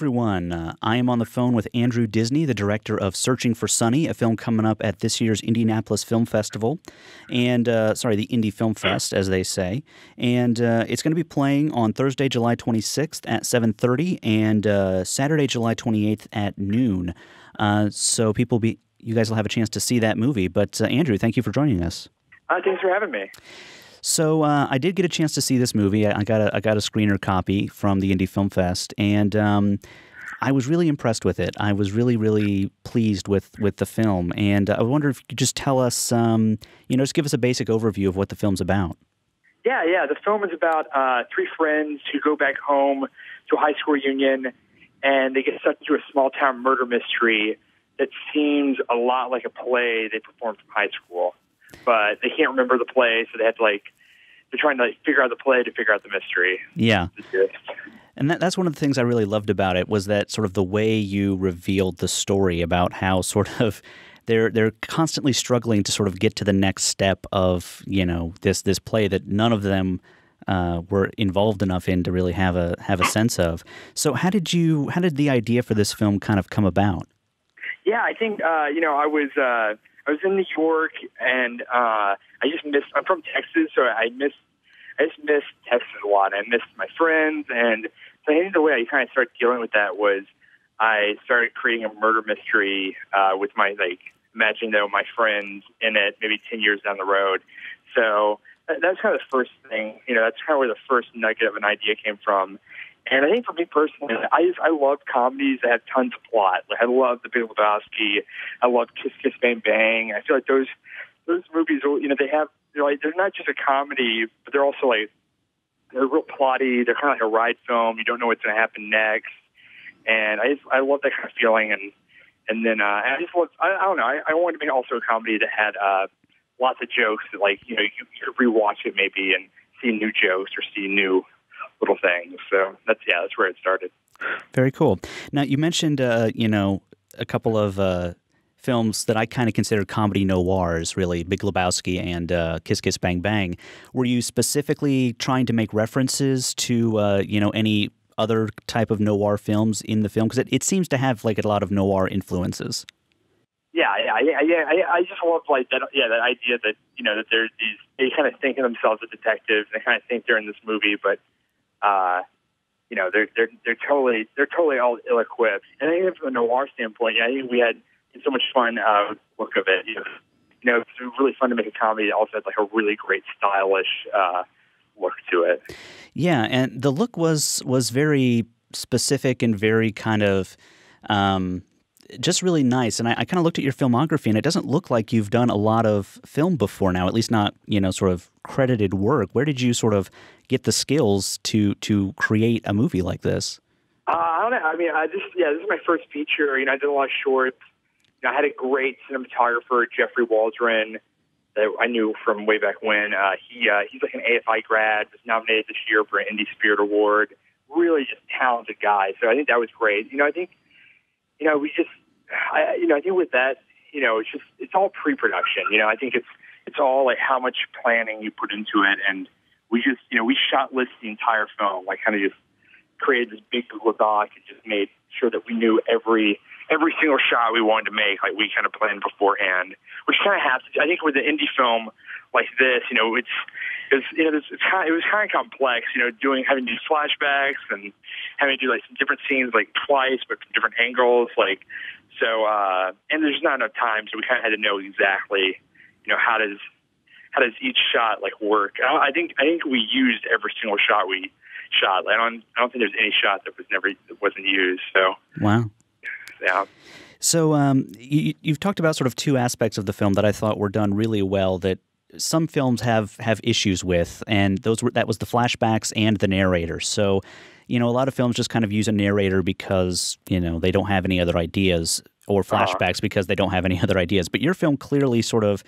everyone. I am on the phone with Andrew Disney, the director of Searching For Sonny, a film coming up at this year's Indianapolis Film Festival, and the Indy Film Fest, as they say. And it's going to be playing on Thursday, July 26th at 7:30, and Saturday, July 28th at noon. So you guys will have a chance to see that movie. But Andrew, thank you for joining us. Thanks for having me. So I did get a chance to see this movie. I got a screener copy from the Indy Film Fest, and I was really impressed with it. I was really, really pleased with the film, and I wonder if you could just tell us, just give us a basic overview of what the film's about. Yeah. The film is about three friends who go back home to a high school reunion, and they get sucked into a small-town murder mystery that seems a lot like a play they performed from high school. But they can't remember the play, so they have to they're trying to figure out the play to figure out the mystery. Yeah. And that's one of the things I really loved about it, was that sort of the way you revealed the story about how sort of they're constantly struggling to sort of get to the next step of, this play that none of them were involved enough in to really have a sense of. So how did the idea for this film kind of come about? Yeah, I think I was in New York, and I'm from Texas, so I just missed Texas a lot. I missed my friends, and so I think the way I kind of started dealing with that was I started creating a murder mystery with my, imagining my friends in it maybe 10 years down the road. So that's kind of the first thing, that's kind of where the first nugget of an idea came from. And I think for me personally, I love comedies that have tons of plot. I love The Big Lebowski. I love Kiss Kiss Bang Bang. I feel like those movies, they're not just a comedy, but they're also they're real plotty. They're kind of like a ride film. You don't know what's going to happen next. And I love that kind of feeling. And then I just love, I don't know. I wanted to make also a comedy that had lots of jokes that you could rewatch it maybe and see new jokes or see new little things. So that's where it started. Very cool. Now, you mentioned, a couple of films that I kind of consider comedy noirs, really, Big Lebowski and Kiss Kiss Bang Bang. Were you specifically trying to make references to, any other type of noir films in the film? Because it seems to have, a lot of noir influences. Yeah. I just love that. Yeah, that idea that that there's they kind of think of themselves as detectives. And they kind of think they're in this movie, but they're totally all ill-equipped. And I think from a noir standpoint, I think we had so much fun look of it. It's really fun to make a comedy that also has a really great stylish look to it. Yeah, and the look was very specific and very kind of just really nice. And I kind of looked at your filmography, and it doesn't look like you've done a lot of film before now, at least not, sort of credited work. Where did you sort of get the skills to create a movie like this? I don't know. I mean, this is my first feature. I did a lot of shorts. I had a great cinematographer, Jeffrey Waldron, that I knew from way back when. He's like an AFI grad, was nominated this year for an Indie Spirit Award. Really just talented guy. So I think that was great. I think with that, it's all pre-production. I think it's all how much planning you put into it, and we shot list the entire film, kind of just created this big Google Doc and just made sure that we knew every single shot we wanted to make, we kind of planned beforehand, which kind of has to. I think with an indie film like this, it was kind of complex, having to do flashbacks and having to do some different scenes twice, but from different angles, and there's not enough time, so we kind of had to know exactly, how does each shot work. I think we used every single shot we shot. I don't think there's any shot that wasn't used. So wow. Yeah. So you've talked about sort of two aspects of the film that I thought were done really well that some films have issues with, and that was the flashbacks and the narrator. So, a lot of films just kind of use a narrator because, they don't have any other ideas, or flashbacks because they don't have any other ideas. But your film clearly sort of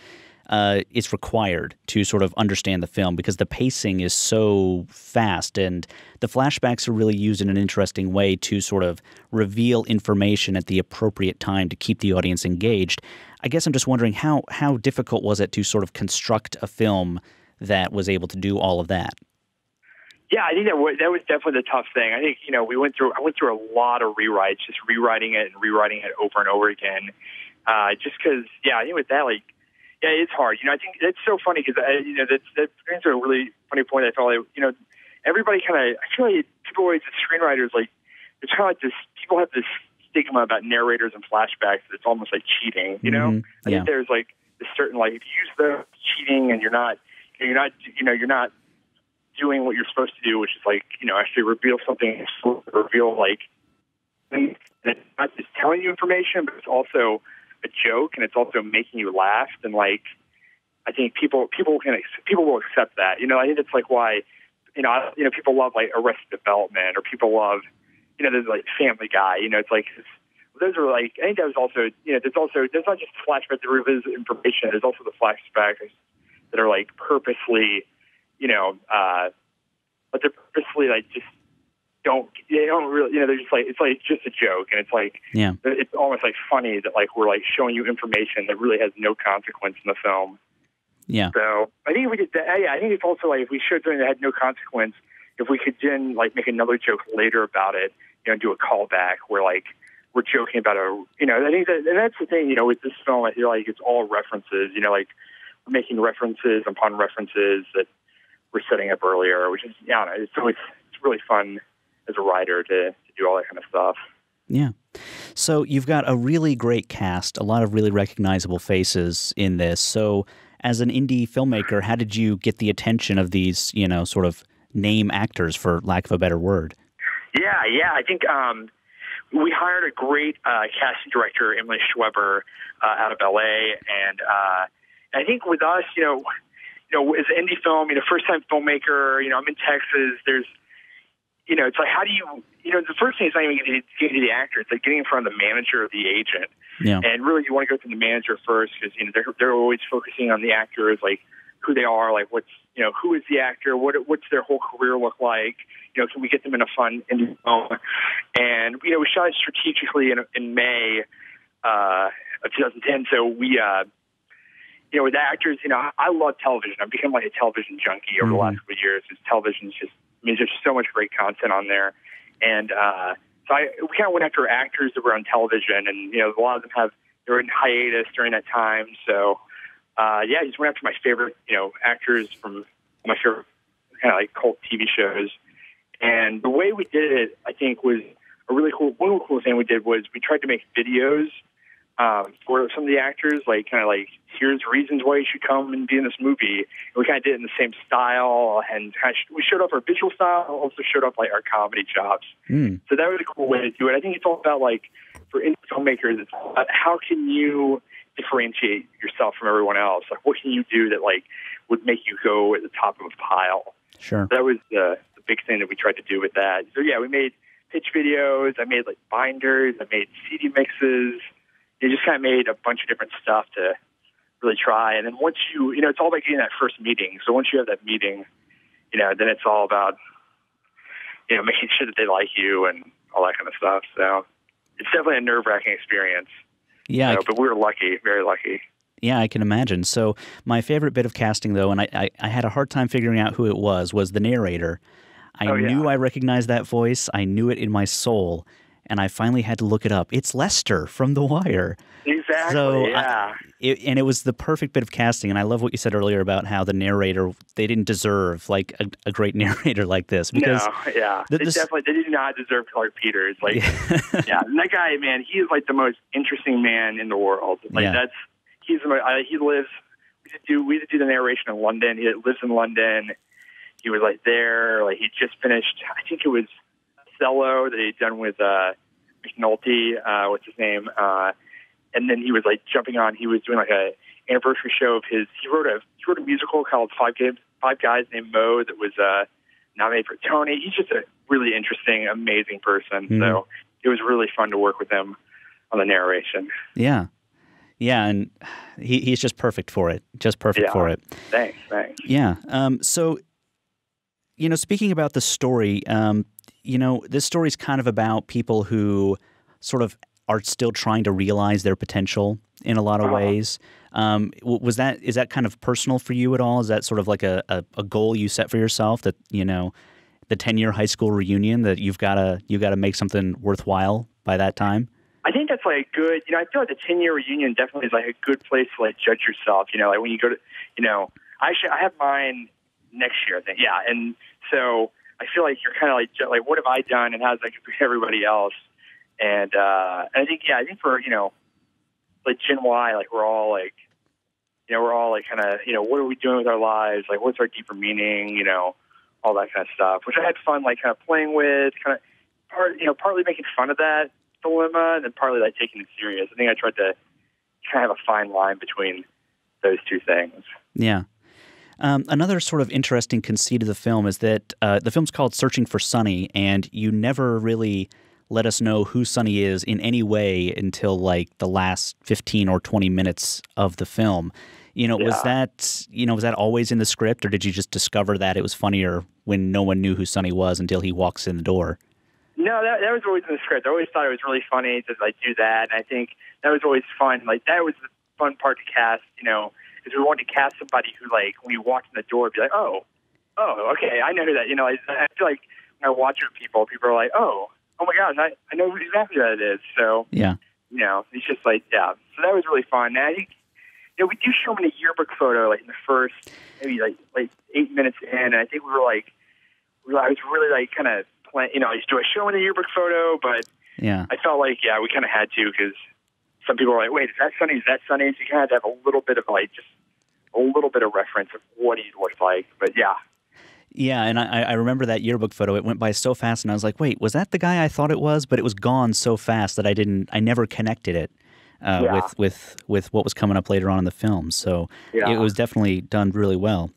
it's required to sort of understand the film because the pacing is so fast, and the flashbacks are really used in an interesting way to sort of reveal information at the appropriate time to keep the audience engaged. I guess I'm just wondering how difficult was it to sort of construct a film that was able to do all of that? Yeah, I think that was definitely the tough thing. I think, I went through a lot of rewrites, just rewriting it over and over again. Just because, I think with that, it's hard. I think it's so funny because, that brings a really funny point. I felt like, everybody I feel like people always, as screenwriters, it's kind of like this, people have this stigma about narrators and flashbacks that it's almost like cheating, Mm-hmm. I think there's this certain, if you use the cheating and you're not doing what you're supposed to do, which is actually reveal something, and it's not just telling you information, but it's also a joke and it's also making you laugh. And I think people will accept that. I think it's why, people love Arrested Development, or people love, there's Family Guy. Those are I think that was also, there's not just flashbacks that revisit information. There's also the flashbacks that are purposely, but they're purposely just they don't really, they're just it's just a joke, and it's almost funny that we're showing you information that really has no consequence in the film. Yeah. So I think if we did that, I think it's also if we showed something that had no consequence, if we could then make another joke later about it, do a callback where we're joking about I think and that's the thing, with this film, I feel it's all references, we're making references upon references that we're setting up earlier, which is, it's really fun as a writer to do all that kind of stuff. Yeah. So you've got a really great cast, a lot of really recognizable faces in this. So as an indie filmmaker, how did you get the attention of these, sort of name actors, for lack of a better word? Yeah. I think we hired a great casting director, Emily Schweber, out of L.A., and I think with us, as an indie film, first-time filmmaker, I'm in Texas, there's, it's how do you, the first thing is not even getting to the actor. It's getting in front of the manager or the agent. Yeah. And really you want to go through the manager first because, they're always focusing on the actors, who they are, what's, who is the actor, what's their whole career look like, can we get them in a fun indie film? And, we shot it strategically in May of 2010. So we, with actors, I love television. I've become a television junkie over the last couple of years. Television is just, there's just so much great content on there. And so we kind of went after actors that were on television, and, a lot of them they were in hiatus during that time. So, I just went after my favorite, actors from my favorite kind of cult TV shows. And the way we did it, I think, was a really cool, one cool thing we did was we tried to make videos for some of the actors, here's reasons why you should come and be in this movie. And we kind of did it in the same style, and we showed off our visual style, and also showed off our comedy chops. So that was a cool way to do it. I think it's all about for indie filmmakers, it's all about how can you differentiate yourself from everyone else? What can you do that would make you go at the top of a pile? Sure. That was the big thing that we tried to do with that. So we made pitch videos. I made binders. I made CD mixes. You just kind of made a bunch of different stuff to really try. And then once you, it's all about getting that first meeting. So once you have that meeting, then it's all about, making sure that they like you and all that kind of stuff. So it's definitely a nerve-wracking experience. Yeah. But we were lucky, very lucky. Yeah, I can imagine. So my favorite bit of casting, though, and I had a hard time figuring out who it was the narrator. I knew I recognized that voice. I knew it in my soul. And I finally had to look it up. It's Lester from The Wire. Exactly, so yeah. And it was the perfect bit of casting. And I love what you said earlier about how the narrator, they didn't deserve a great narrator like this. Because they did not deserve Clark Peters. And that guy, man, he is the most interesting man in the world. We used to do the narration in London. He lives in London. He was there. He just finished, I think it was Othello that he'd done with McNulty, what's his name, and then he was jumping on. He was doing a anniversary show of his. He wrote a musical called Five Guys Named Mo that was nominated for Tony. He's just a really interesting, amazing person. So it was really fun to work with him on the narration. Yeah, and he's just perfect for it. Just perfect for it. Thanks. Yeah. So, speaking about the story. This story is kind of about people who sort of are still trying to realize their potential in a lot of ways. Is that kind of personal for you at all? Is that sort of a goal you set for yourself that, the 10-year high school reunion that you got to make something worthwhile by that time? I think that's like good. I feel like the 10-year reunion definitely is like a good place to like judge yourself. Like when you go to, I have mine next year, I think. Yeah, and so I feel like you're kind of like, what have I done, and how's that compare to everybody else? And I think for like Gen Y, like we're all like kind of what are we doing with our lives? Like what's our deeper meaning? All that kind of stuff, which I had fun like kind of playing with, partly making fun of that dilemma, and then partly like taking it serious. I think I tried to kind of have a fine line between those two things. Yeah. Another sort of interesting conceit of the film is that the film's called Searching for Sonny, and you never really let us know who Sonny is in any way until like the last 15 or 20 minutes of the film. Was that always in the script, or did you just discover that it was funnier when no one knew who Sonny was until he walks in the door? No, that was always in the script. I always thought it was really funny to like do that, and I think that was always fun. Like that was the fun part to cast, is we wanted to cast somebody who like when you walked in the door, be like, oh, okay, I know who that. I feel like when I watch it with people are like, oh my gosh, I know exactly who that is. So yeah, it's just like So that was really fun. And I think we do show them in a yearbook photo, like in the first maybe like 8 minutes in, and I think I was really like kind of playing, do I show in the yearbook photo? But yeah, I felt like we kind of had to, because some people were like, wait, is that Sonny? Is that Sonny? So you kind of have a little bit of like just a little bit of reference of what he looked like. But yeah. Yeah, and I remember that yearbook photo. It went by so fast, and I was like, wait, was that the guy I thought it was? But it was gone so fast that I never connected it with what was coming up later on in the film. So it was definitely done really well.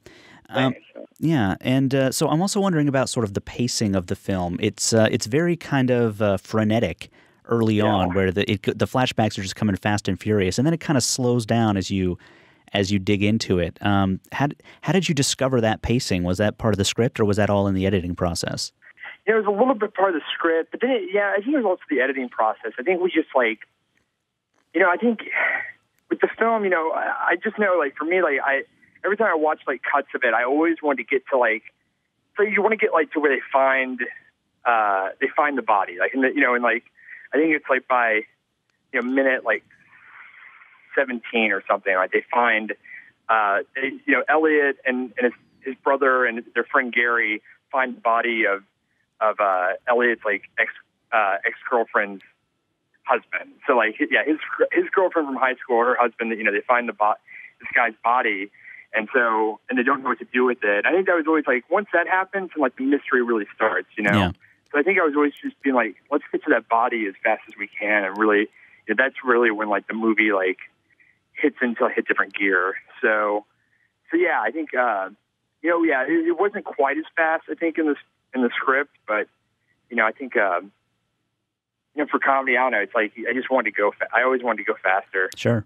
Yeah, and so I'm also wondering about sort of the pacing of the film. It's very kind of frenetic early on, where the flashbacks are just coming fast and furious, and then it kind of slows down as you dig into it. How did you discover that pacing? Was that part of the script, or was that all in the editing process? It was a little bit part of the script, but then I think it was also the editing process. I think we just like, I think with the film, I just know like for me, like every time I watch like cuts of it, I always want to get to like, so you want to get like to where they find the body, like and like I think it's like by minute like 17 or something. Like they find Elliot and his brother and their friend Gary find the body of Elliot's like ex-girlfriend's husband. So like his girlfriend from high school, her husband, they find this guy's body, and they don't know what to do with it. I think that was always like, once that happens, and like the mystery really starts, Yeah. So I think I was always just being like, let's get to that body as fast as we can, and really that's really when like the movie like hits into a different gear. So yeah, I think it wasn't quite as fast, I think, in the script, but I think for comedy, I don't know, it's like I just wanted to go. I always wanted to go faster. Sure.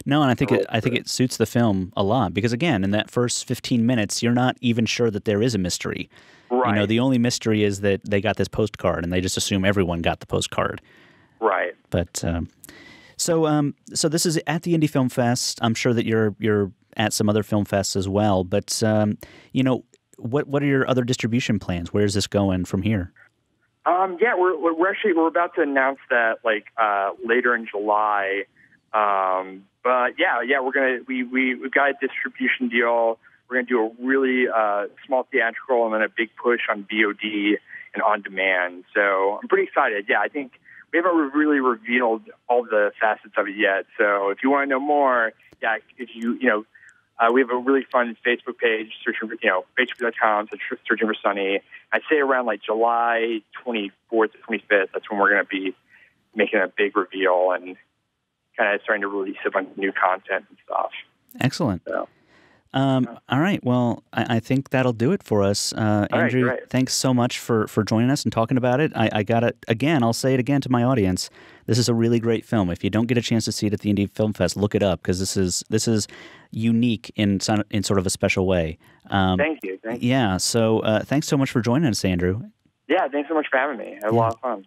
No, and I think it suits the film a lot, because again, in that first 15 minutes, you're not even sure that there is a mystery. Right. The only mystery is that they got this postcard, and they just assume everyone got the postcard. Right. But so this is at the Indy Film Fest. I'm sure that you're at some other film fests as well. But what are your other distribution plans? Where is this going from here? We're about to announce that like later in July. But we've got a distribution deal. We're gonna do a really small theatrical and then a big push on VOD and on demand. So I'm pretty excited. Yeah, I think we haven't really revealed all the facets of it yet. So if you want to know more, if we have a really fun Facebook page, Facebook.com, Searching For Sonny. I'd say around like July 24th to 25th, that's when we're going to be making a big reveal and kind of starting to release a bunch of new content and stuff. Excellent. So, all right. Well, I think that'll do it for us. Andrew, thanks so much for joining us and talking about it. I got it again. I'll say it again to my audience. This is a really great film. If you don't get a chance to see it at the Indy Film Fest, look it up, because this is unique in sort of a special way. Thank you. Yeah. So thanks so much for joining us, Andrew. Yeah. Thanks so much for having me. I had a lot of fun.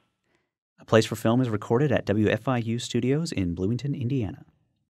A Place for Film is recorded at WFIU Studios in Bloomington, Indiana.